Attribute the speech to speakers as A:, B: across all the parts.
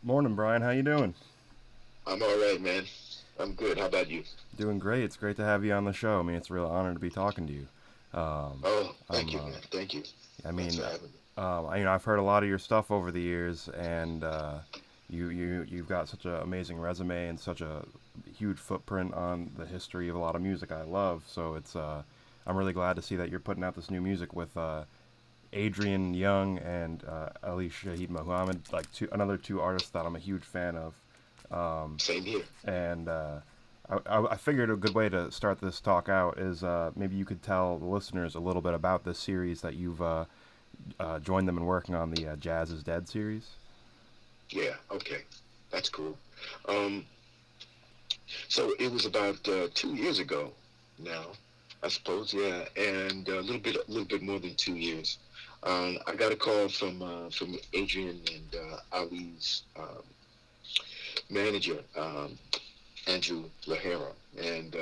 A: Morning, Brian. How you doing?
B: I'm all right, man. I'm good. How about you?
A: Doing great. It's great to have you on the show. I mean, it's a real honor to be talking to you. Um,
B: Oh, thank
A: I'm,
B: you, man. Thank you.
A: I
B: Thanks
A: mean,
B: for having me.
A: I've heard a lot of your stuff over the years, and you've got such an amazing resume and such a huge footprint on the history of a lot of music I love. So I'm really glad to see that you're putting out this new music with Adrian Younge and Ali Shaheed Muhammad, like another two artists that I'm a huge fan of.
B: Same here.
A: And I figured a good way to start this talk out is maybe you could tell the listeners a little bit about this series that you've joined them in working on, the Jazz is Dead series.
B: Yeah. Okay. That's cool. Um, so it was about 2 years ago now, I suppose. Yeah, and a little bit more than 2 years. I got a call from Adrian and Ali's manager, Andrew Lahara, and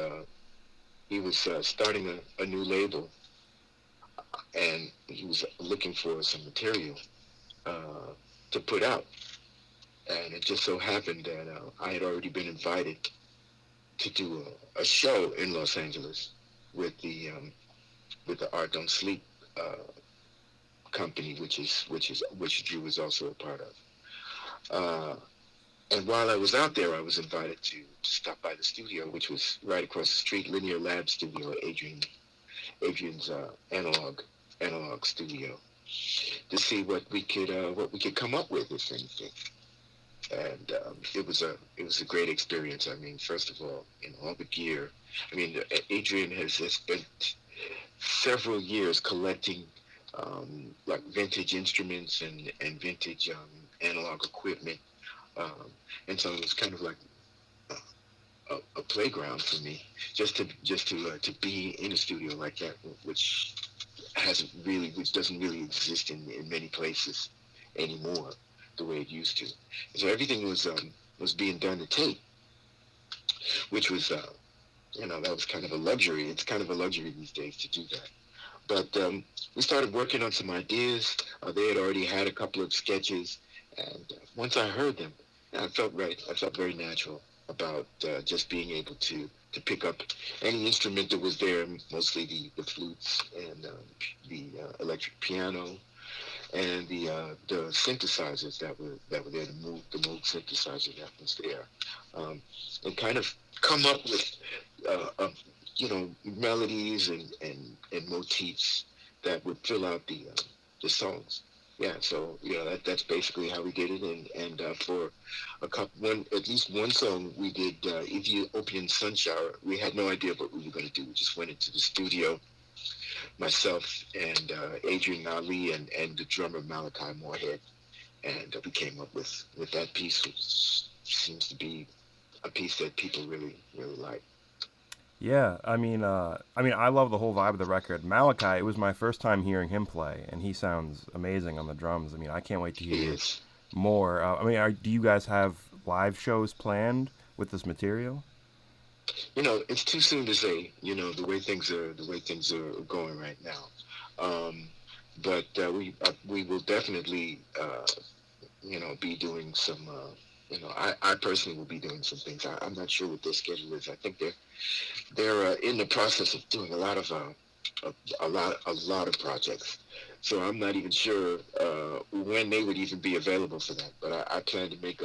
B: he was starting a new label, and he was looking for some material uh, to put out. And it just so happened that I had already been invited to do a show in Los Angeles with the Art Don't Sleep company, which Drew was also a part of. Uh, and while I was out there, I was invited to stop by the studio, which was right across the street, Linear Lab Studio, Adrian's analog studio, to see what we could come up with, if anything. And it was a great experience. I mean, first of all, all the gear. I mean, Adrian has spent several years collecting like vintage instruments and vintage analog equipment, um, and so it was kind of like a playground for me, just to be in a studio like that, which doesn't really exist in many places anymore the way it used to. So everything was being done to tape, which was that was kind of a luxury. It's kind of a luxury these days to do that. But we started working on some ideas. They had already had a couple of sketches, and once I heard them, I felt right. I felt very natural about just being able to pick up any instrument that was there, mostly the flutes and the electric piano and the synthesizers that were there, the Moog synthesizer that was there, um, and kind of come up with melodies and motifs that would fill out the songs. Yeah, so that's basically how we did it, and for at least one song we did, Opium Sun Shower. We had no idea what we were going to do. We just went into the studio, myself and Adrian Ali and the drummer Malachi Moorhead, and we came up with that piece, which seems to be a piece that people really really like.
A: Yeah, I love the whole vibe of the record. Malachi, it was my first time hearing him play, and he sounds amazing on the drums. I mean, I can't wait to
B: He
A: hear
B: is.
A: more. Do you guys have live shows planned with this material?
B: It's too soon to say. The way things are going right now. Um, but we will definitely be doing some. I personally will be doing some things. I'm not sure what their schedule is. I think they're in the process of doing a lot of projects. So I'm not even sure when they would even be available for that. But I plan to make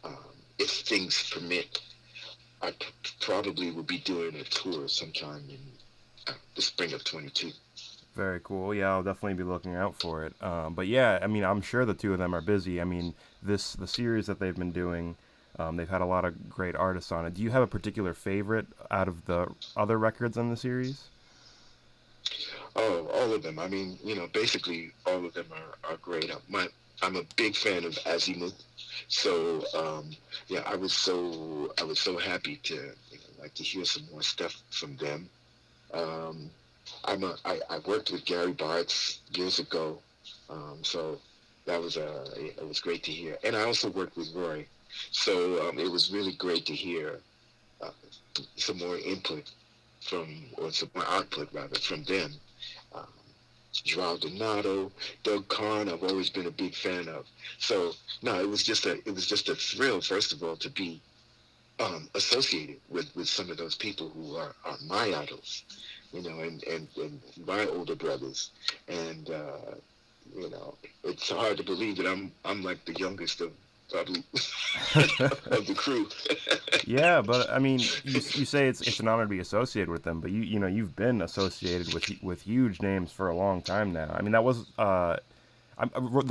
B: um, if things permit, I probably will be doing a tour sometime in the spring of 22.
A: Very cool. Yeah, I'll definitely be looking out for it. But yeah, I mean, I'm sure the two of them are busy. I mean, the series that they've been doing, they've had a lot of great artists on it. Do you have a particular favorite out of the other records in the series?
B: Oh, all of them. I mean, basically all of them are great. I'm a big fan of Azimuth, so yeah, I was so happy to like to hear some more stuff from them. Um, I worked with Gary Bartz years ago, so it was great to hear. And I also worked with Roy, so it was really great to hear uh, some more input or some more output rather from them. Um, Joao Donato, Doug Karn. I've always been a big fan of. So no, it was just a thrill, first of all, to be associated with some of those people who are my idols, and my older brothers, and it's hard to believe that I'm like the youngest of probably of the crew.
A: Yeah, but I mean, you say it's an honor to be associated with them, but you've been associated with huge names for a long time now. I mean, that was the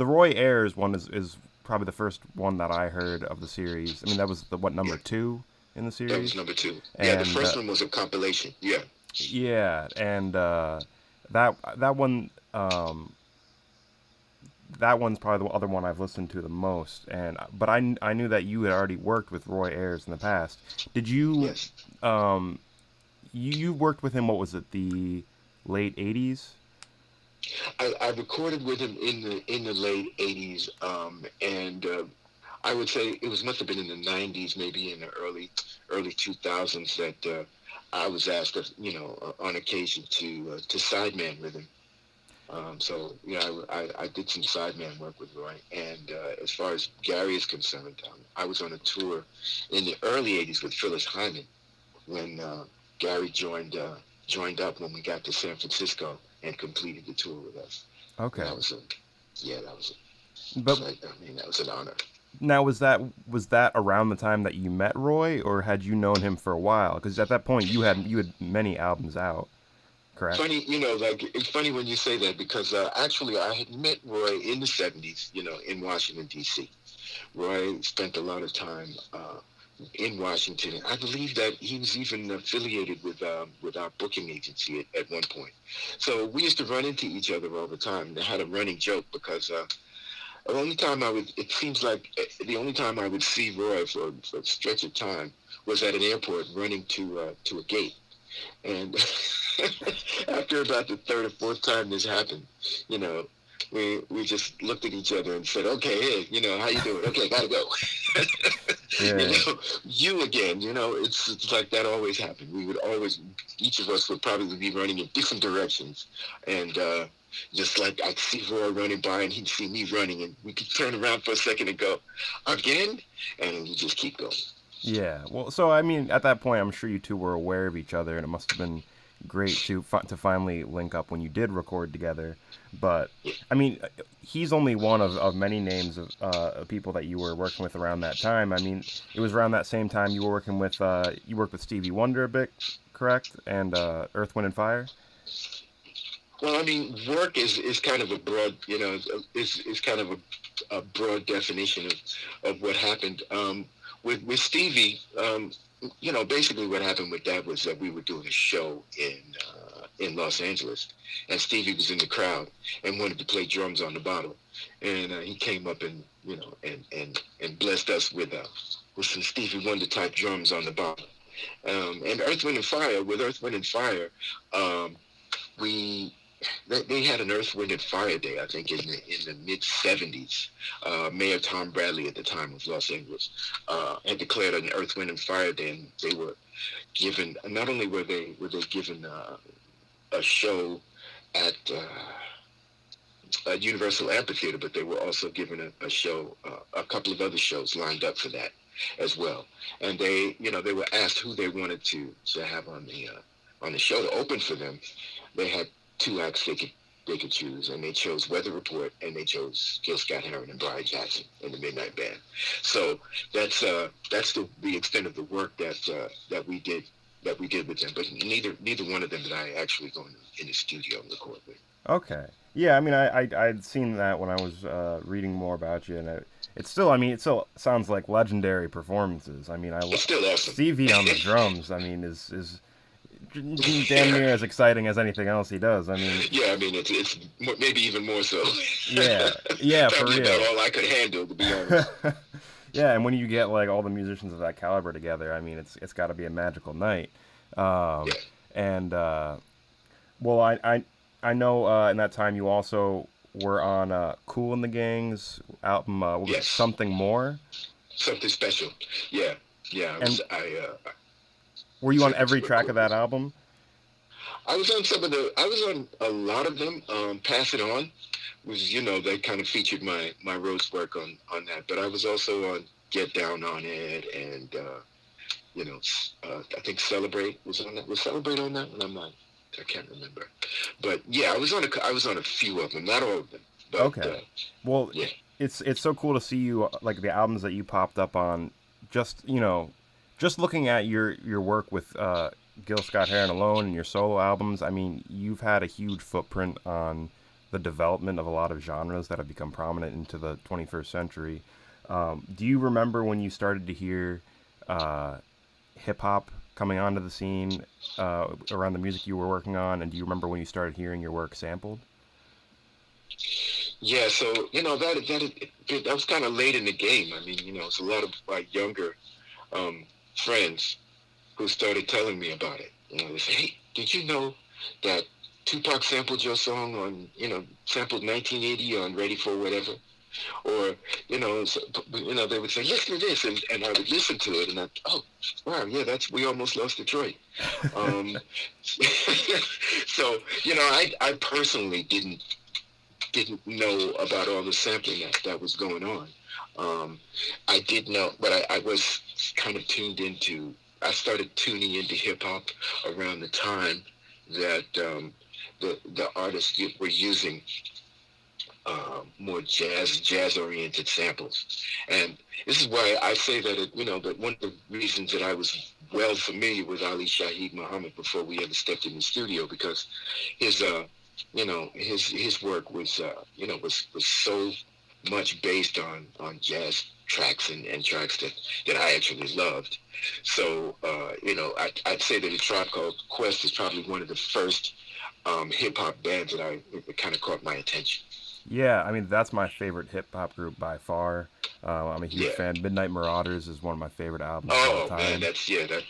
A: Roy Ayers one is probably the first one that I heard of the series. I mean, that was the
B: Yeah,
A: number two in the
B: that was
A: series,
B: number two. Yeah, the
A: and
B: first one was a compilation. Yeah.
A: yeah, and that one that one's probably the other one I've listened to the most. And but I knew that you had already worked with Roy Ayers in the past. Did you
B: Yes.
A: um you worked with him? What was it? The late '80s?
B: I recorded with him in the late '80s, and I would say it must have been in the '90s, maybe in the early 2000s that I was asked, on occasion to sideman with him. So yeah, I did some sideman work with Roy, and as far as Gary is concerned, I was on a tour in the early '80s with Phyllis Hyman when Gary joined up when we got to San Francisco and completed the tour with us. And
A: Okay,
B: that was a yeah, that was
A: but
B: I mean that was an honor.
A: now was that around the time that you met Roy, or had you known him for a while? Because at that point you had many albums out, correct?
B: Funny, like it's funny when you say that because actually I had met Roy in the '70s, in Washington D.C. Roy spent a lot of time in Washington. I believe that he was even affiliated with our booking agency at one point. So we used to run into each other all the time. They had a running joke because the only time it seems like the only time I would see Roy for a stretch of time was at an airport running to a gate. And after about the third or fourth time this happened, you know, we just looked at each other and said, "Okay, hey, how you doing? Okay, gotta go." you
A: Yeah,
B: know, you again. It's like that always happened. We would always, each of us would probably be running in different directions, and just like I'd see Roy running by and he'd see me running, and we could turn around for a second and go, "Again," and we just keep going.
A: yeah. Well, so I mean, at that point, I'm sure you two were aware of each other, and it must have been great to finally link up when you did record together. But I mean, he's only one of many names of people that you were working with around that time. I mean, it was around that same time you were working with you worked with Stevie Wonder a bit, correct? And Earth, Wind, and Fire.
B: Well, I mean, work is kind of a broad, is kind of a broad definition of what happened. With Stevie, basically what happened with that was that we were doing a show in Los Angeles, and Stevie was in the crowd and wanted to play drums on the bottle, and he came up and and blessed us with some Stevie Wonder type drums on the bottle. And Earth, Wind, and Fire. With Earth, Wind, and Fire, we they had an Earth, Wind, and Fire Day, I think, in the mid '70s. Mayor Tom Bradley at the time of Los Angeles had declared an Earth, Wind, and Fire Day, and they were given. Not only were they given a show at Universal Amphitheater, but they were also given a show, a couple of other shows lined up for that as well. And they were asked who they wanted to have on the show to open for them. They had two acts they could choose, and they chose Weather Report, and they chose Gil Scott Heron and Brian Jackson in the Midnight Band. So that's the extent of the work that we did with them. But neither one of them did I actually go in the studio and record with.
A: Okay. Yeah, I mean, I'd seen that when I was reading more about you, and it's still, I mean, it still sounds like legendary performances. I mean,
B: It's still awesome.
A: Stevie on the drums. I mean, is damn
B: Yeah,
A: near as exciting as anything else he does. I mean,
B: yeah. I mean, it's maybe even more so.
A: yeah, yeah, for
B: Probably about
A: real.
B: all I could handle, to be honest.
A: Yeah, and when you get like all the musicians of that caliber together, I mean, it's got to be a magical night.
B: Yeah.
A: Um, and well, I know in that time you also were on Cool and the Gang's album. What was it?
B: Yes.
A: Something More.
B: Something special. Yeah. Yeah. I
A: And
B: was. I
A: were you on
B: was able to
A: every track of
B: record
A: that
B: with.
A: album?
B: I was on some of the. I was on a lot of them. Pass It On was, that kind of featured my Rhodes work on that. But I was also on Get Down on It, and I think Celebrate was on that. Was Celebrate on that? And I can't remember. But yeah, I was on a few of them, not all of them. But
A: Okay. Well,
B: yeah,
A: it's so cool to see you like the albums that you popped up on. Just just looking at your work with Gil Scott Heron alone and your solo albums. I mean, you've had a huge footprint on the development of a lot of genres that have become prominent into the 21st century. Do you remember when you started to hear hip hop coming onto the scene around the music you were working on? And do you remember when you started hearing your work sampled?
B: yeah. So that was kind of late in the game. I mean, it's a lot of my younger um, friends who started telling me about it. They say, "Hey, did you know that Tupac sampled your song on, sampled 1980 on Ready for Whatever?" Or, so, they would say, "Listen to this," and I would listen to it, and oh, wow, yeah, we almost lost Detroit. Um, so, I personally didn't know about all the sampling that was going on. I did know, but I was kind of tuned into. I started tuning into hip hop around the time that the artists were using more jazz oriented samples, and this is why I say that that one of the reasons that I was well familiar with Ali Shaheed Muhammad before we ever stepped in the studio, because his his work was was so much based on jazz tracks and tracks that I actually loved. So I'd say that A Tribe Called Quest is probably one of the first hip hop bands that kind of caught my attention.
A: Yeah, I mean that's my favorite hip hop group by far. I'm a huge
B: Yeah.
A: fan. Midnight Marauders is one of my favorite albums of all
B: Oh man,
A: time.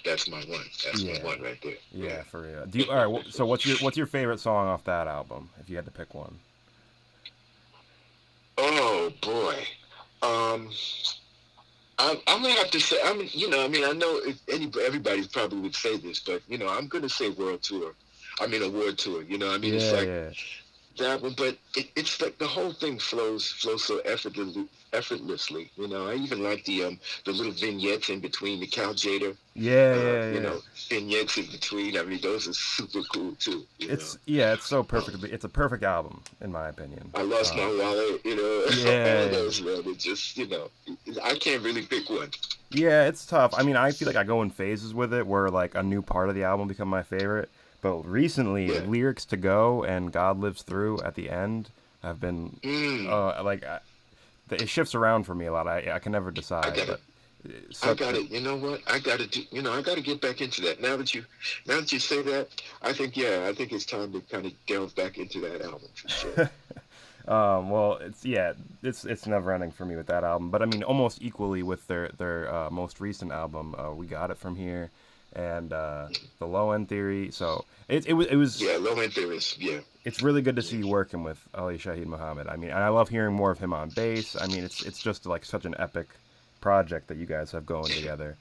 B: that's my one. That's my
A: Yeah,
B: one right there. Yeah.
A: yeah, for real. Do you all right? So what's your favorite song off that album? If you had to pick one.
B: Oh boy. Um, I'm gonna have to say. I mean, I know everybody probably would say this, but I'm gonna say World Tour. I mean, a World Tour. I mean, it's
A: Yeah,
B: like
A: yeah,
B: that one, but it's like the whole thing flows so effortlessly. I even like the little vignettes in between, the Cal Jader,
A: yeah, yeah, yeah.
B: vignettes in between. I mean, those are super cool too.
A: It's so
B: Um,
A: perfect. It's a perfect album in my opinion.
B: I lost my wallet. All
A: Yeah,
B: those, man. It just, I can't really pick one.
A: yeah, it's tough. I mean, I feel like I go in phases with it, where like a new part of the album become my favorite. But recently,
B: Yeah.
A: lyrics to go and God lives through at the end have been
B: Mm,
A: like it shifts around for me a lot. I can never
B: I
A: decide,
B: gotta,
A: but
B: I
A: such
B: gotta. You know what? I gotta do. I gotta get back into that. Now that you say that, I think it's time to kind of delve back into that album for sure.
A: well, it's never ending for me with that album. But I mean, almost equally with their most recent album, We Got It From Here, and the Low End Theory. So it was
B: Yeah, Low End Theories. Yeah,
A: it's really good to
B: yeah.
A: see you working with Ali Shaheed Muhammad. I mean, and I love hearing more of him on bass. I mean, it's just like such an epic project that you guys have going together.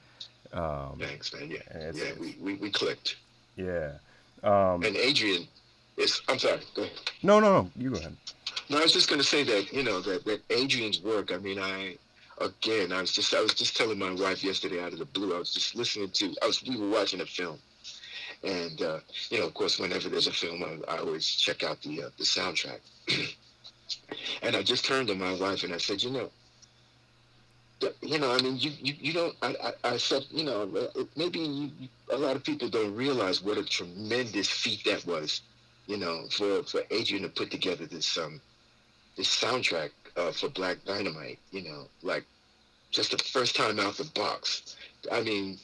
A: Um,
B: Thanks, man. Yeah,
A: and it's
B: yeah.
A: it's
B: We clicked.
A: yeah. Um,
B: And Adrian is. I'm sorry. Go ahead.
A: no, you go ahead.
B: No, I was just gonna say that that Adrian's work. I mean, I was just telling my wife yesterday out of the blue. I was just listening to. We were watching a film, and of course, whenever there's a film, I always check out the soundtrack. And I just turned to my wife and I said, I mean, you don't. I said, maybe a lot of people don't realize what a tremendous feat that was, for Adrian to put together this soundtrack for Black Dynamite. Like just the first time out the box. I mean,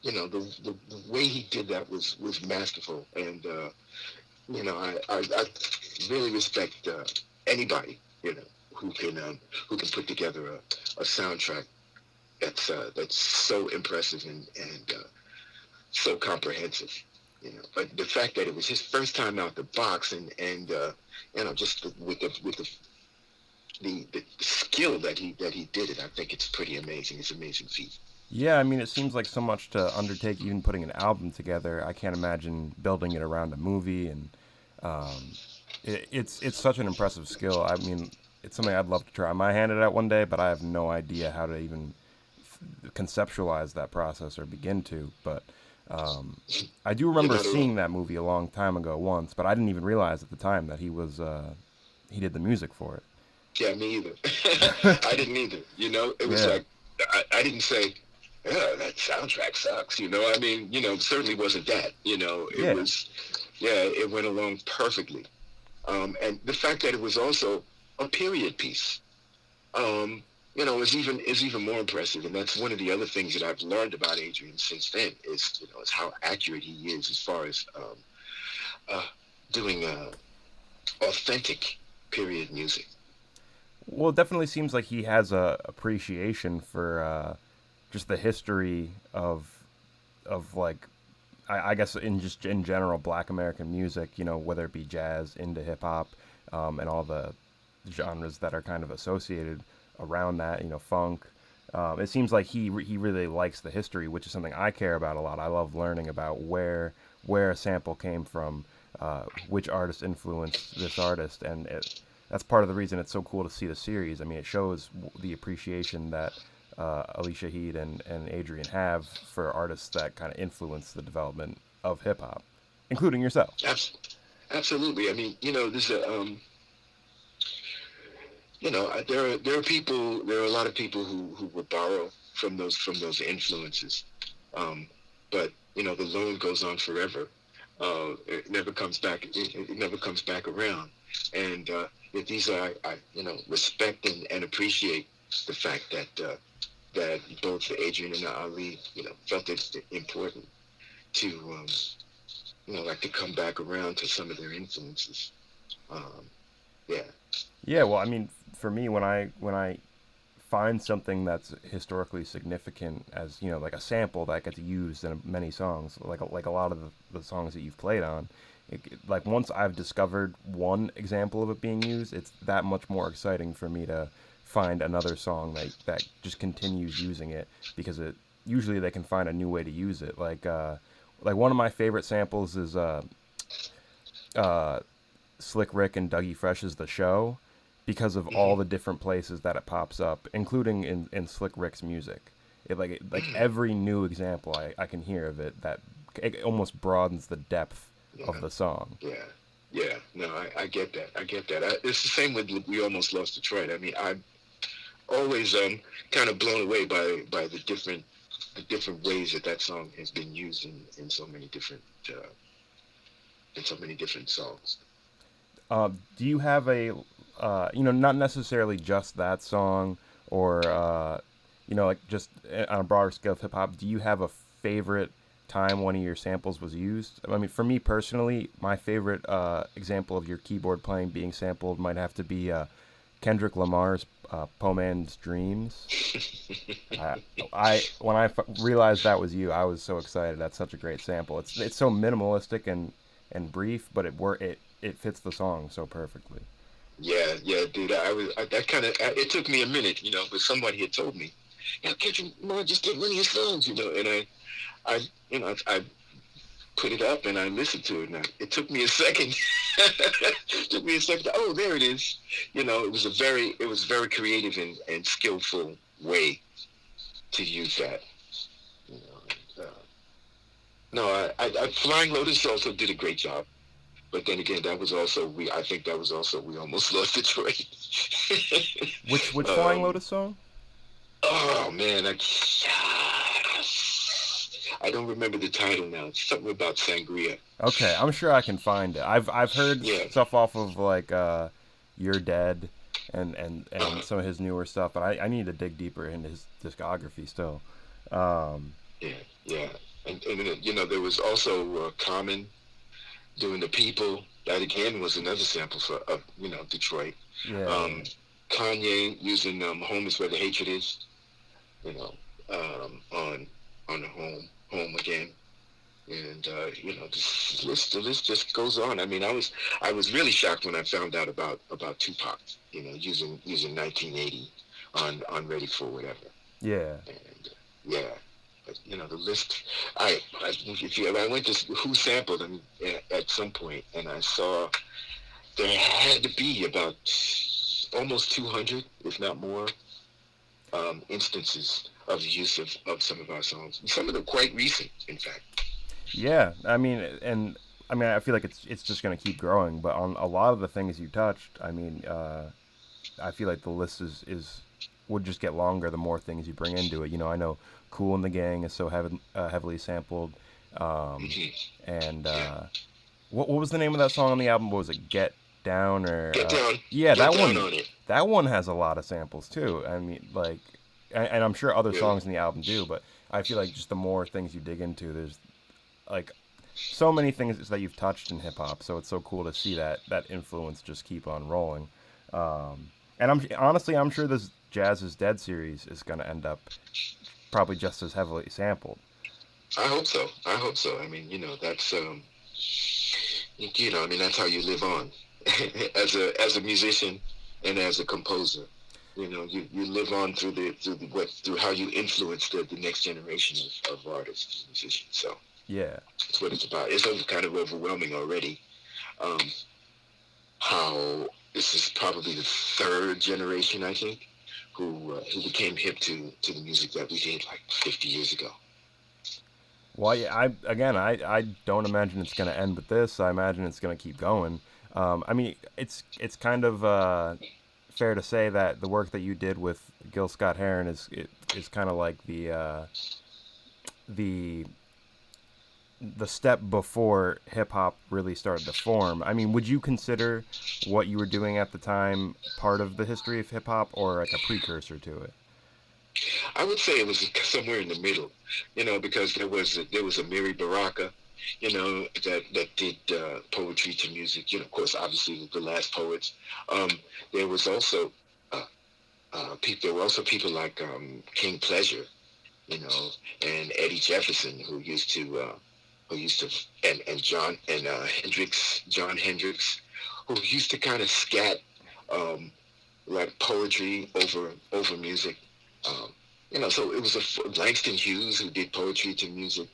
B: the way he did that was masterful, and I really respect anybody who can put together a soundtrack that's so impressive and so comprehensive. But the fact that it was his first time out the box, and just with the skill that he did it, I think it's pretty amazing. It's an amazing feat.
A: Yeah, I mean, it seems like so much to undertake, even putting an album together. I can't imagine building it around a movie, and um, it's such an impressive skill. I mean, it's something I'd love to try my hand at it one day, but I have no idea how to even conceptualize that process or begin to. But um, I do
B: You're
A: remember
B: not alone.
A: seeing that movie a long time ago once, but I didn't even realize at the time that he did the music for
B: Yeah, me either.
A: it.
B: I didn't either. It was
A: Yeah,
B: like I didn't say, "Yeah, that soundtrack sucks." I mean, certainly wasn't that. It
A: yeah.
B: was, yeah, it went along perfectly. And the fact that it was also a period piece, um, is even more impressive. And that's one of the other things that I've learned about Adrian since then is how accurate he is as far as uh, doing authentic period music.
A: Well, it definitely seems like he has a appreciation for just the history of like I guess in just in general Black American music. Whether it be jazz, into hip hop, and all the genres that are kind of associated around that. Funk. It seems like he really likes the history, which is something I care about a lot. I love learning about where a sample came from, which artist influenced this artist, and that's part of the reason it's so cool to see the series. I mean, it shows the appreciation that Ali Shaheed and Adrian have for artists that kind of influence the development of hip hop, including yourself.
B: Abs- Absolutely. I mean, there's there are a lot of people who will borrow from those influences, but the loan goes on forever. It never comes back. It never comes back around. And these are I respect and appreciate the fact that both Adrian and Ali felt it important to like to come back around to some of their influences. Um, yeah.
A: Yeah, well, I mean, for me, when I find something that's historically significant, as like a sample that gets used in many songs, like a lot of the songs that you've played on, like once I've discovered one example of it being used, it's that much more exciting for me to find another song that just continues using it, because it usually they can find a new way to use it. Like one of my favorite samples is uh Slick Rick and Dougie Fresh's The Show, because of all
B: Hmm.
A: the different places that it pops up, including in Slick Rick's music. Like
B: Mm.
A: every new example I can hear of it, that it almost broadens the depth of
B: Yeah.
A: the song.
B: Yeah. Yeah. No, I get that. I get that. It's the same with We Almost Lost Detroit. I mean, I'm always kind of blown away by the different ways that song has been used in so many different songs.
A: Do you have a not necessarily just that song, or like just on a broader scale of hip hop, do you have a favorite time one of your samples was used? I mean, for me personally, my favorite example of your keyboard playing being sampled might have to be Kendrick Lamar's "Poe Man's Dreams." I, I when I realized that was you, I was so excited. That's such a great sample. It's so minimalistic and brief, but it fits the song so perfectly.
B: Yeah, yeah, dude. That kind of it took me a minute, but somebody had told me, Kendrick Lamar just did one of your songs, and I put it up and I listened to it. And it took me a second. It took me a second. Oh, there it is. It was very creative and skillful way to use that. You know, no, Flying Lotus also did a great job. But then again, that was also we. I think that was also We Almost Lost Detroit.
A: Which Flying
B: um,
A: Lotus song?
B: oh man, I don't remember the title now. It's something about sangria.
A: Okay, I'm sure I can find it. I've heard
B: Yeah.
A: stuff off of like You're Dead and
B: Uh,
A: some of his newer stuff, but I need to dig deeper into his discography still. Um,
B: yeah. Yeah. And then, there was also Common doing The People. That again was another sample for Detroit.
A: yeah,
B: Um, Kanye using "Home Is Where the Hatred Is." You know, on the home again. And the list just goes on. I mean, I was really shocked when I found out about Tupac, using 1980 on Ready for Whatever.
A: yeah.
B: And Yeah. But, the list. I went to Who Sampled them at some point, and I saw there had to be about almost 200, if not more, instances of the use of some of our songs. Some of them quite recent, in fact.
A: Yeah, I feel like it's just gonna keep growing. But on a lot of the things you touched, I feel like the list is would just get longer the more things you bring into it. I know "Cool and the Gang" is so heavily sampled, um,
B: Hmm.
A: and
B: Yeah.
A: what was the name of that song on the album? What was it? "Get Down" or
B: Get down,
A: yeah,
B: get down on it.
A: that one has a lot of samples too. And I'm sure other
B: Yeah.
A: songs in the album do, but I feel like just the more things you dig into, there's like so many things that you've touched in hip hop. So it's so cool to see that influence just keep on rolling. And I'm sure this Jazz is Dead series is going to end up probably just as heavily sampled.
B: I hope so. I hope so. I mean, that's that's how you live on as a musician and as a composer. You live on through how you influence the next generation of artists and musicians. So
A: Yeah,
B: that's what it's about. It's kind of overwhelming already. Um, how this is probably the third generation, I think, who became hip to the music that we did like 50 years ago.
A: well, yeah, I don't imagine it's going to end with this. I imagine it's going to keep going. It's kind of fair to say that the work that you did with Gil Scott Heron is kind of like the the step before hip hop really started to form. Would you consider what you were doing at the time part of the history of hip hop or like a precursor to it?
B: I would say it was somewhere in the middle, because there was a Mary Baraka, that did poetry to music. Of course, obviously the last poets. Um, there was also there were also people like King Pleasure, and Eddie Jefferson, who used to and John Hendricks, who used to kind of scat um, like poetry over music. Um, so it was Langston Hughes who did poetry to music.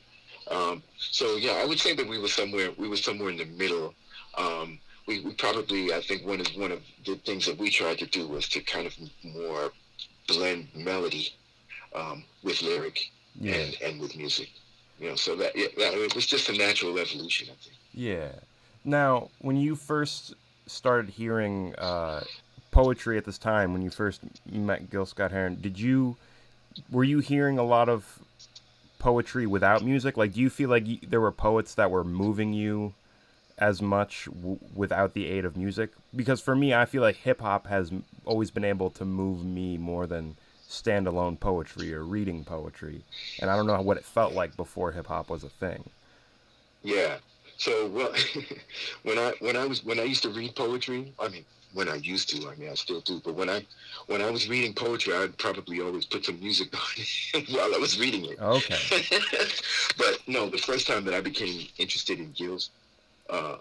B: So yeah, I would say that we were somewhere in the middle. We probably, I think one of the things that we tried to do was to kind of more blend melody with lyric
A: Yeah,
B: and with music. So that it was just a natural evolution, I think.
A: yeah. Now, when you first started hearing poetry at this time, when you first met Gil Scott Heron, were you hearing a lot of poetry without music? Like, do you feel like there were poets that were moving you as much without the aid of music? Because for me, I feel like hip hop has always been able to move me more than standalone poetry or reading poetry. And I don't know what it felt like before hip hop was a thing.
B: Yeah. So well, when I used to read poetry, I mean, when I used to, I mean, I still do, but when I was reading poetry, I'd probably always put some music on while I was reading it.
A: Okay.
B: But no, the first time that I became interested in Gil's uh,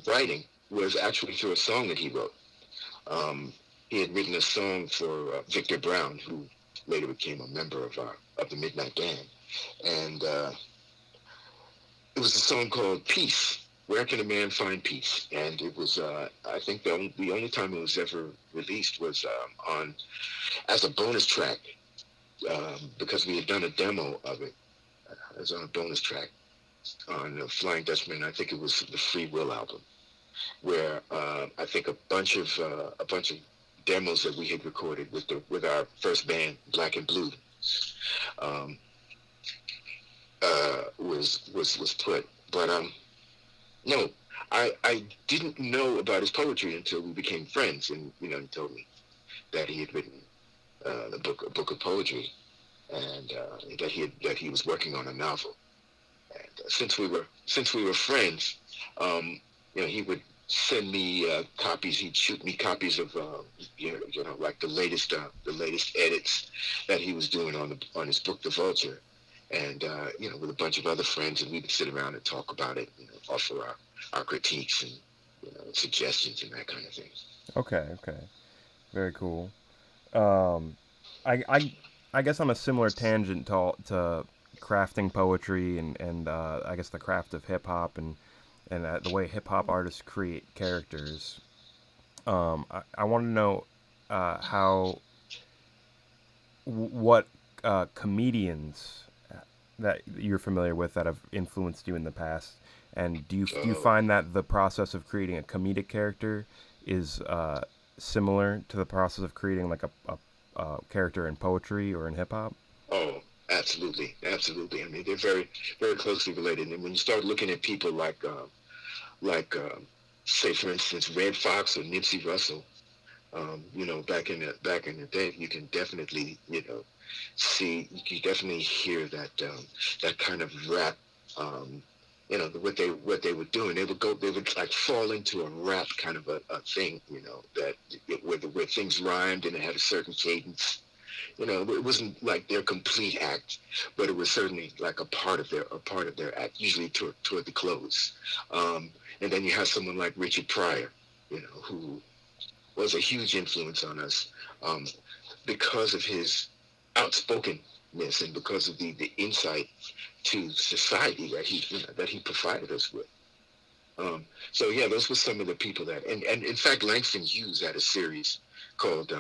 B: writing was actually through a song that he wrote. Um, he had written a song for Victor Brown, who later became a member of the Midnight Band, and it was a song called "Peace." Where can a man find peace? And it was, I think, the only time it was ever released was on as a bonus track, because we had done a demo of it. It was on a bonus track on Flying Dutchman. I think it was the Free Will album, where I think a bunch of demos that we had recorded with our first band, Black and Blue, um, was put. But no, I didn't know about his poetry until we became friends, and he told me that he had written a book of poetry, and that he was working on a novel. And since we were friends, he would send me copies. He'd shoot me copies of like the latest edits that he was doing on his book, The Vulture, and with a bunch of other friends, and we'd sit around and talk about it, offer our critiques and suggestions and that kind of thing.
A: Okay. Okay. Very cool. Um, I I guess on a similar tangent to crafting poetry and I guess the craft of hip hop and the way hip hop artists create characters. I want to know how what comedians that you're familiar with that have influenced you in the past, and do you
B: Oh,
A: find that the process of creating a comedic character is similar to the process of creating like a character in poetry or in hip hop?
B: oh, absolutely, absolutely. I mean, they're very, very closely related. And when you start looking at people like, say, for instance, Red Fox or Nipsey Russell, back in the day, you can definitely, you can definitely hear that kind of rap. Um, what they were doing. They would like fall into a rap kind of a thing, where things rhymed and it had a certain cadence. It wasn't like their complete act, but it was certainly like a part of their act, usually toward the close. And then you have someone like Richard Pryor, who was a huge influence on us, um, because of his outspokenness and because of the insight to society that he provided us with. So yeah, those were some of the people and in fact, Langston Hughes had a series called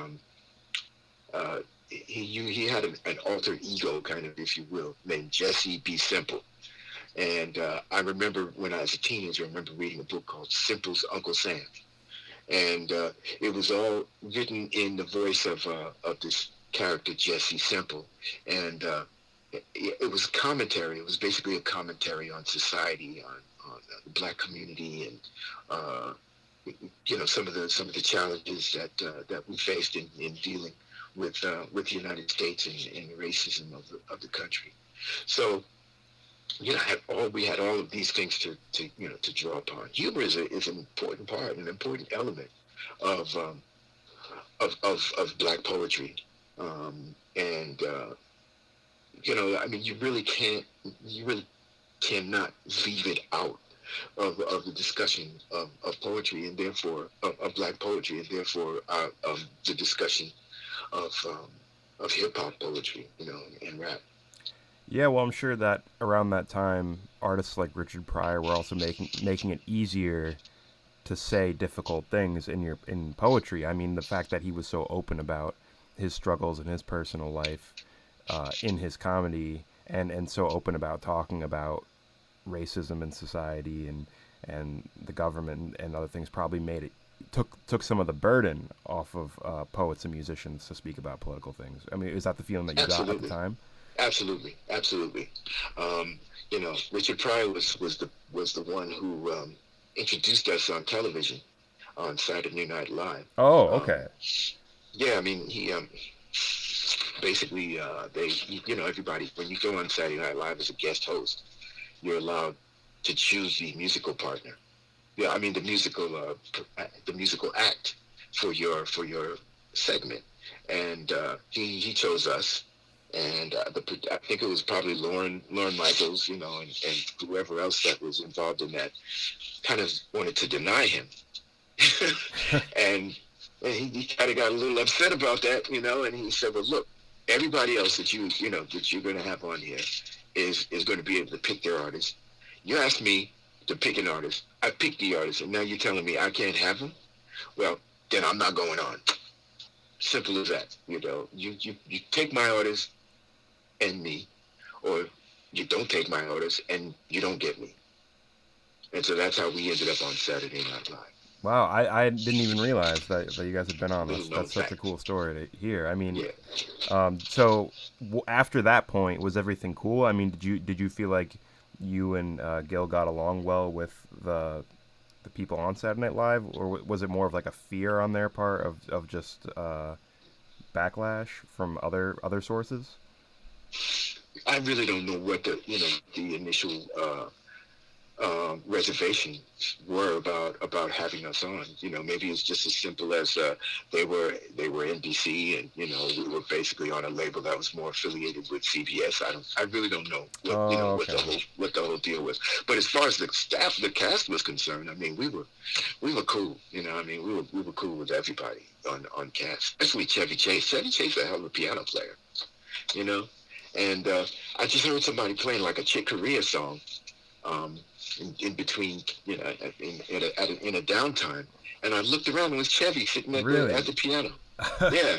B: he had an alter ego, kind of, if you will, named Jesse B. Simple. And I remember when I was a teenager, I remember reading a book called Simple's Uncle Sam, and it was all written in the voice of this character Jesse Simple, and it was commentary. It was basically a commentary on society, on the black community, and uh, some of the challenges that we faced in dealing with the United States and the racism of the country. So we had all of these things to draw upon. Humor is an important part, an important element of of black poetry, and I mean, you really cannot leave it out of the discussion of poetry, and therefore of black poetry, and therefore of the discussion of hip hop poetry, and rap.
A: Yeah, well, I'm sure that around that time, artists like Richard Pryor were also making it easier to say difficult things in poetry. I mean, the fact that he was so open about his struggles in his personal life, in his comedy, and so open about talking about racism in society and the government and other things probably made it took some of the burden off of poets and musicians to speak about political things. I mean, is that the feeling that you got at the
B: Absolutely,
A: time?
B: absolutely, absolutely. Richard Pryor was the one who introduced us on television on Saturday Night Live.
A: Oh,
B: Um,
A: okay.
B: yeah, I mean, he basically everybody, when you go on Saturday Night Live as a guest host, you're allowed to choose the musical partner. Yeah, I mean the musical act for your segment, and he chose us, and I think it was probably Lauren Michaels, and whoever else that was involved in that kind of wanted to deny him, and he kind of got a little upset about that, and he said, well, look, everybody else that you're going to have on here is going to be able to pick their artist. You asked me to pick an artist. I picked the artist, and now you're telling me I can't have him? Well, then I'm not going on. Simple as that. You take my artist and me, or you don't take my artist and you don't get me. And so that's how we ended up on Saturday Night Live.
A: Wow, I didn't even realize that you guys had been on.
B: Little known
A: That's such a
B: fact.
A: cool story to hear. I mean,
B: Yeah.
A: so after that point, was everything cool? I mean, did you feel like you and Gil got along well with the people on Saturday Night Live, or was it more of like a fear on their part of just backlash from other sources?
B: I really don't know what the initial reservations were about having us on. Maybe it's just as simple as they were NBC, and we were basically on a label that was more affiliated with CBS. I really don't know what
A: Oh,
B: what the
A: okay.
B: whole deal was. But as far as the cast was concerned, I mean, we were cool. I mean, we were cool with everybody on cast, especially Chevy Chase. Chevy Chase, a hell of a piano player. you know. And I just heard somebody playing like a Chick Corea song um, in between, you know, in a downtime. And I looked around and it was Chevy sitting at
A: Really?
B: the piano. Yeah,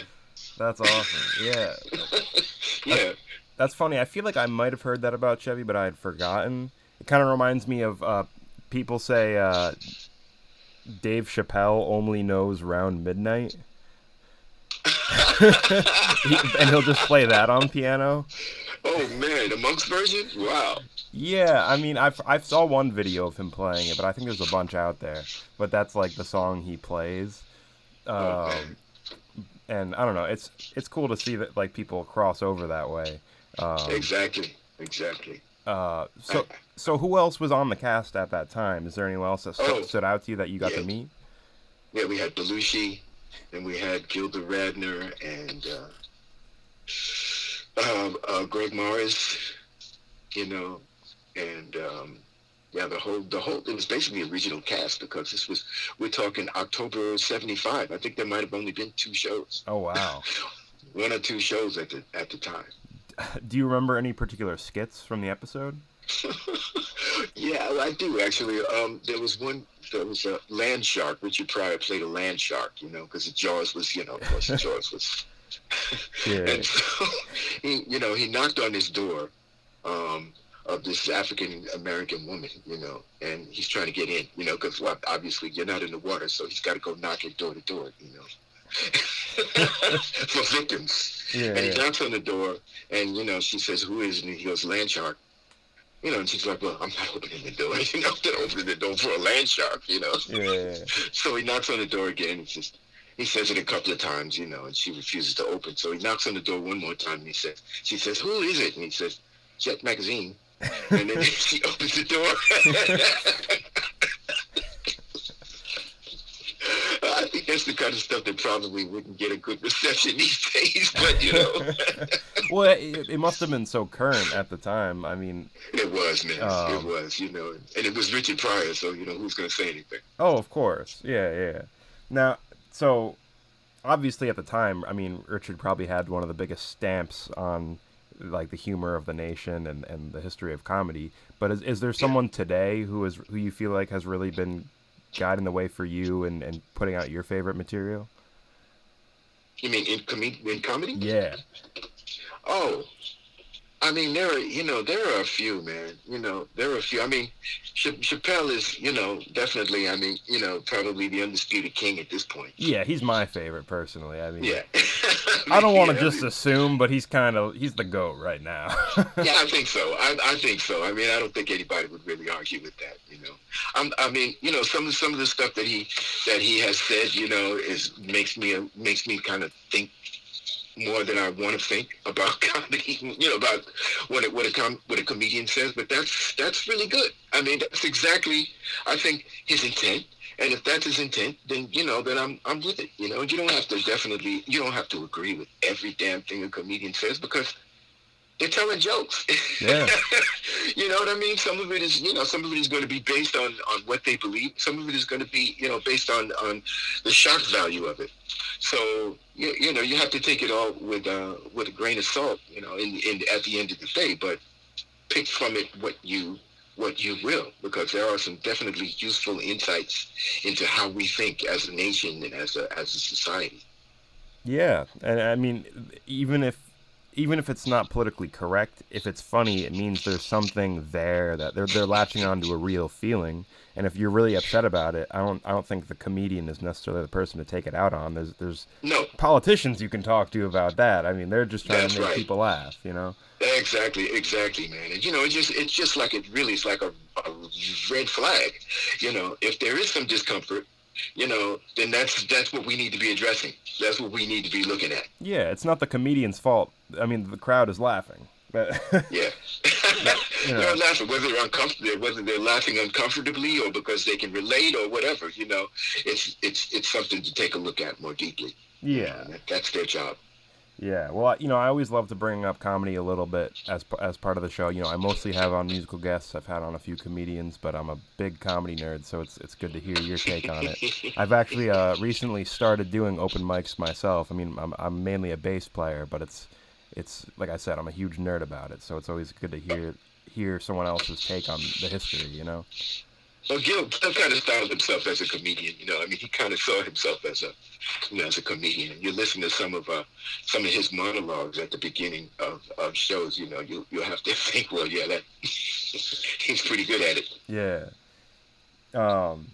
A: That's awesome. Yeah. That's,
B: yeah.
A: that's funny. I feel like I might have heard that about Chevy, but I had forgotten. It kind of reminds me of people say Dave Chappelle only knows round midnight. And he'll just play that on piano.
B: Oh man, the Monk's version? Wow.
A: Yeah, I mean, I've saw one video of him playing it, but I think there's a bunch out there. But that's like the song he plays.
B: Oh man.
A: Um, and I don't know, it's cool to see that like people cross over that way. Um,
B: Exactly. Exactly.
A: uh,
B: I,
A: so so who else was on the cast at that time? Is there anyone else that
B: oh
A: stood out to you that you got to
B: yeah,
A: meet?
B: yeah. We had Belushi, and we had Gilda Radner, and Greg Morris. You know, and yeah, the whole it was basically a regional cast because this was we're talking October '75. I think there might have only been two shows,
A: Oh wow.
B: one or two shows at the time.
A: Do you remember any particular skits from the episode?
B: Yeah, I do actually. There was one. There was a land shark. Richard Pryor played a land shark. You know, because the Jaws was, you know, of course, the Jaws was.
A: Yeah.
B: And so he knocked on this door of this African American woman, you know, and he's trying to get in, you know, because well, obviously you're not in the water, so he's got to go knocking door to door, you know, for victims.
A: Yeah,
B: And he
A: yeah.
B: knocks on the door, and you know, she says, "Who is it?" And he goes, "Land shark." You know, and she's like, "Well, I'm not opening the door. You know, I'm not opening the door for a land shark, you know."
A: Yeah.
B: So he knocks on the door again. He says it a couple of times, you know, and she refuses to open. So he knocks on the door one more time, and she says, "Who is it?" And he says, "Jet Magazine." And then she opens the door. I think that's the kind of stuff that probably wouldn't get a good reception these days, but you know.
A: Well, it must have been so current at the time. I mean,
B: It was, man. It
A: um,
B: was, you know. And it was Richard Pryor, so, you know, who's going to say anything?
A: oh, of course. Yeah, yeah. Now, so obviously at the time, I mean, Richard probably had one of the biggest stamps on like the humor of the nation and the history of comedy. But is there
B: Yeah.
A: someone today who you feel like has really been guiding the way for you and putting out your favorite material?
B: You mean in comedy?
A: Yeah.
B: Oh, I mean, there are a few, man. You know, there are a few. I mean, Chappelle is, you know, definitely, I mean, you know, probably the undisputed king at this point.
A: Yeah, he's my favorite personally. I mean,
B: Yeah.
A: I don't want to
B: Yeah,
A: just assume, but he's the GOAT right now.
B: yeah, I think so. I think so. I mean, I don't think anybody would really argue with that. You know, I mean, you know, some of the stuff that he has said, you know, makes me kind of think more than I want to think about comedy. You know, about what a comedian says. But that's really good. I mean, that's exactly I think his intent. And if that's his intent, then you know, then I'm with it. You know, you don't have to agree with every damn thing a comedian says because they're telling jokes.
A: Yeah.
B: You know what I mean? Some of it is, you know, some of it is going to be based on what they believe. Some of it is going to be, you know, based on the shock value of it. So you know, you have to take it all with a grain of salt. You know, in at the end of the day, but pick from it what you will, because there are some definitely useful insights into how we think as a nation and as a society.
A: Yeah, and I mean, even if it's not politically correct, if it's funny, it means there's something there that they're latching onto a real feeling. And if you're really upset about it, I don't think the comedian is necessarily the person to take it out on. There's
B: No,
A: politicians you can talk to about that. I mean, they're just trying
B: that's
A: to make
B: right.
A: people laugh, you know?
B: Exactly, man. And you know, it's just like it really is like a red flag. You know, if there is some discomfort, you know, then that's what we need to be addressing. That's what we need to be looking at.
A: Yeah, it's not the comedian's fault. I mean, the crowd is laughing, but
B: Yeah.
A: you
B: They're
A: know,
B: laughing, whether they're laughing uncomfortably or because they can relate or whatever, you know, it's something to take a look at more deeply. You know,
A: yeah.
B: and that's their job.
A: Yeah, well, I always love to bring up comedy a little bit as part of the show. I mostly have on musical guests. I've had on a few comedians, but I'm a big comedy nerd, so it's good to hear your take on it. I've actually recently started doing open mics myself. I mean, I'm mainly a bass player, but it's like I said, I'm a huge nerd about it, so it's always good to hear someone else's take on the history, you know.
B: Well, Gil kind of styled himself as a comedian. I mean, he kind of saw himself as as a comedian. You listen to some of his monologues at the beginning of shows. You'll have to think, well, yeah, that he's pretty good at it.
A: Yeah. Um,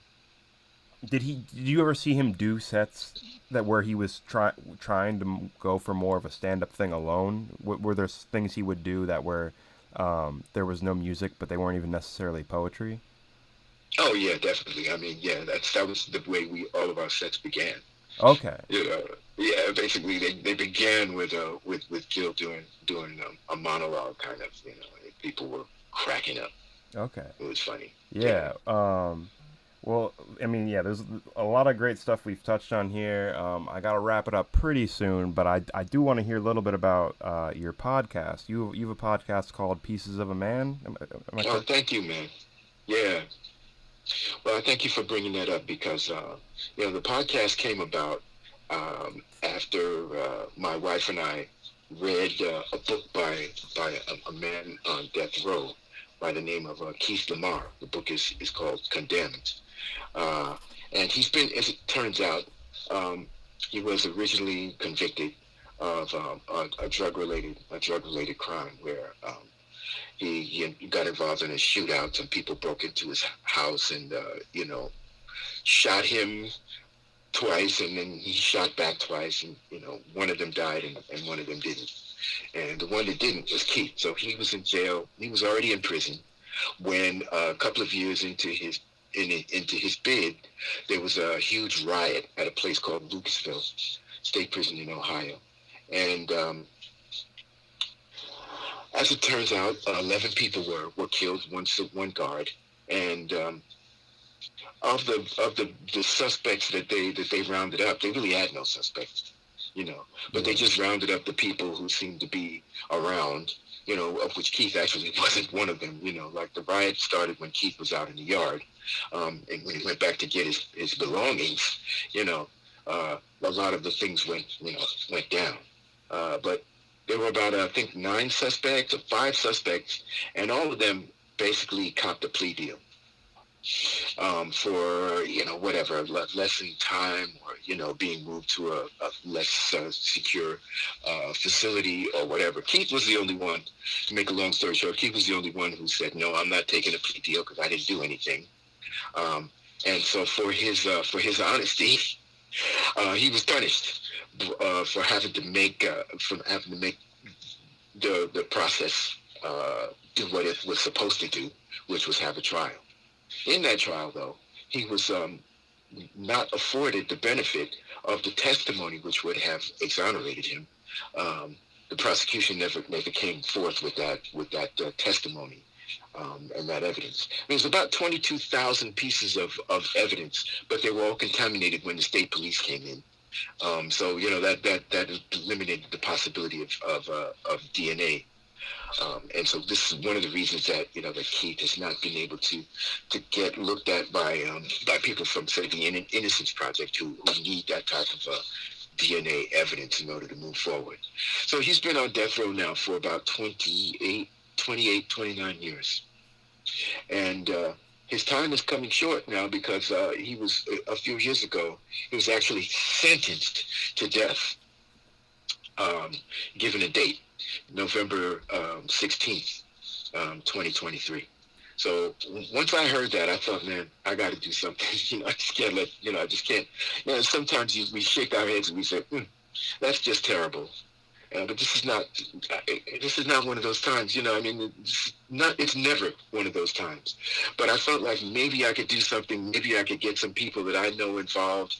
A: did you ever see him do sets that where he was trying to go for more of a stand up thing alone? Were there things he would do that were there was no music, but they weren't even necessarily poetry?
B: Oh yeah, definitely. I mean, yeah, that was the way all of our sets began.
A: Okay.
B: Yeah, basically they began with Gil doing a monologue kind of, and people were cracking up.
A: Okay.
B: It was funny.
A: Yeah. Well, I mean, yeah, there's a lot of great stuff we've touched on here. I got to wrap it up pretty soon, but I do want to hear a little bit about your podcast. You have a podcast called Pieces of a Man. Am I
B: Oh, thank you, man. Yeah. Well, thank you for bringing that up because, the podcast came about after my wife and I read a book by a man on death row by the name of Keith Lamar. The book is called Condemned. And he's been, as it turns out, he was originally convicted of a drug-related crime where he got involved in a shootout. Some people broke into his house and, shot him twice, and then he shot back twice, and, one of them died and one of them didn't. And the one that didn't was Keith. So he was in jail. He was already in prison when a couple of years into his bid, there was a huge riot at a place called Lucasville State Prison in Ohio. And as it turns out, 11 people were killed, one guard, and of the suspects that they rounded up, they really had no suspects, but they just rounded up the people who seemed to be around, of which Keith actually wasn't one of them. Like the riot started when Keith was out in the yard, and when he went back to get his belongings, a lot of the things went down, but there were about, I think, 9 suspects or 5 suspects, and all of them basically copped a plea deal for, whatever, less in time or, being moved to a less secure facility or whatever. Keith was the only one, to make a long story short, Keith was the only one who said, no, I'm not taking a plea deal because I didn't do anything. And so for his honesty, he was punished for having to make the process do what it was supposed to do, which was have a trial. In that trial, though, he was not afforded the benefit of the testimony which would have exonerated him. The prosecution never came forth with that testimony and that evidence. There was about 22,000 pieces of evidence, but they were all contaminated when the state police came in. So that eliminated the possibility of DNA. And so this is one of the reasons that that Keith has not been able to get looked at by people from, say, the Innocence Project who need that type of DNA evidence in order to move forward. So he's been on death row now for about 29 years, and his time is coming short now because he was, a few years ago, he was actually sentenced to death, given a date, November 16th, 2023. So once I heard that, I thought, man, I got to do something. I just can't let, sometimes we shake our heads and we say, that's just terrible. But this is not one of those times, I mean, it's never one of those times. But I felt like maybe I could do something, maybe I could get some people that I know involved.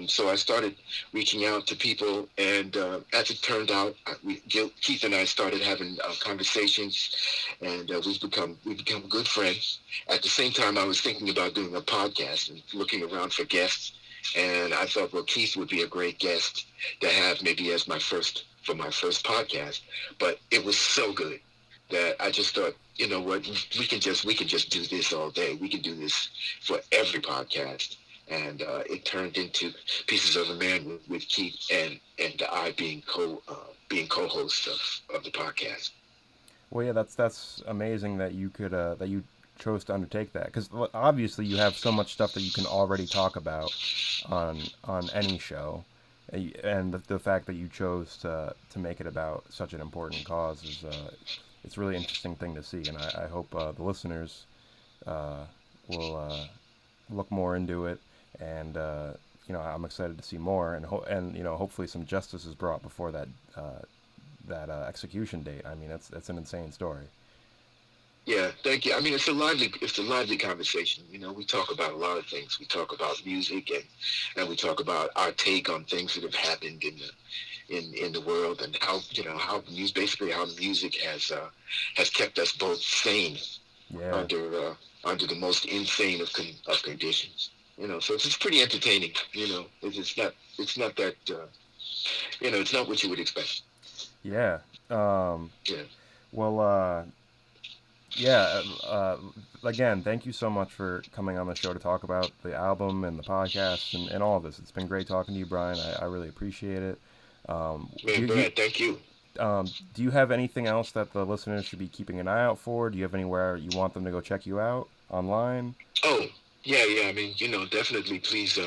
B: So I started reaching out to people, and as it turned out, Keith and I started having conversations, and we've become good friends. At the same time, I was thinking about doing a podcast and looking around for guests, and I thought, well, Keith would be a great guest to have maybe as my first podcast. But it was so good that I just thought, you know what, we can just do this all day. We can do this for every podcast. and it turned into Pieces of a Man with Keith and I being co-host of the podcast.
A: Well, yeah, that's amazing that you could that you chose to undertake that, because obviously you have so much stuff that you can already talk about on any show, and the fact that you chose to make it about such an important cause is it's a really interesting thing to see, and I hope the listeners uh, will look more into it, and I'm excited to see more, and hopefully some justice is brought before uh, that execution date. I mean, that's an insane story.
B: Yeah, thank you. I mean, it's a lively conversation. We talk about a lot of things. We talk about music, and we talk about our take on things that have happened in the world, and how music, basically how music has kept us both sane
A: Yeah,
B: under the most insane of conditions. So it's pretty entertaining. It's not that it's not what you would expect.
A: yeah. Um,
B: Yeah.
A: well, yeah. Again, thank you so much for coming on the show to talk about the album and the podcast and all of this. It's been great talking to you, Brian. I really appreciate it. Do
B: Man,
A: you
B: Brad, thank you.
A: do you have anything else that the listeners should be keeping an eye out for? Do you have anywhere you want them to go check you out online?
B: Oh, yeah, yeah. I mean, definitely. Please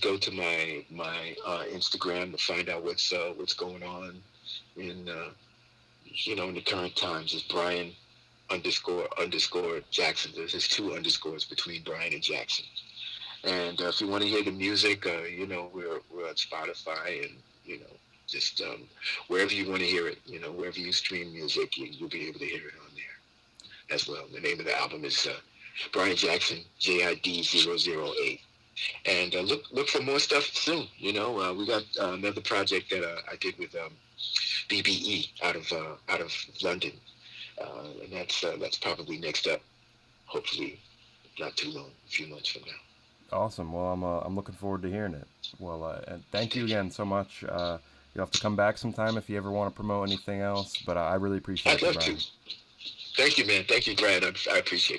B: go to my Instagram to find out what's going on in in the current times. Is Brian underscore Jackson. There's two underscores between Brian and Jackson. And if you want to hear the music, we're on Spotify and just wherever you want to hear it. Wherever you stream music, you'll be able to hear it on there as well. The name of the album is Brian Jackson JID 008. And look for more stuff soon. We got another project that I did with BBE out of London, and that's probably next up. Hopefully, not too long, a few months from now.
A: Awesome. Well, I'm looking forward to hearing it. Well, and thank you
B: Thank you.
A: again so much. You'll have to come back sometime if you ever want to promote anything else. But I really
B: I'd
A: appreciate you,
B: love to.
A: Brian.
B: Thank you, man. Thank you, Brad. I appreciate it.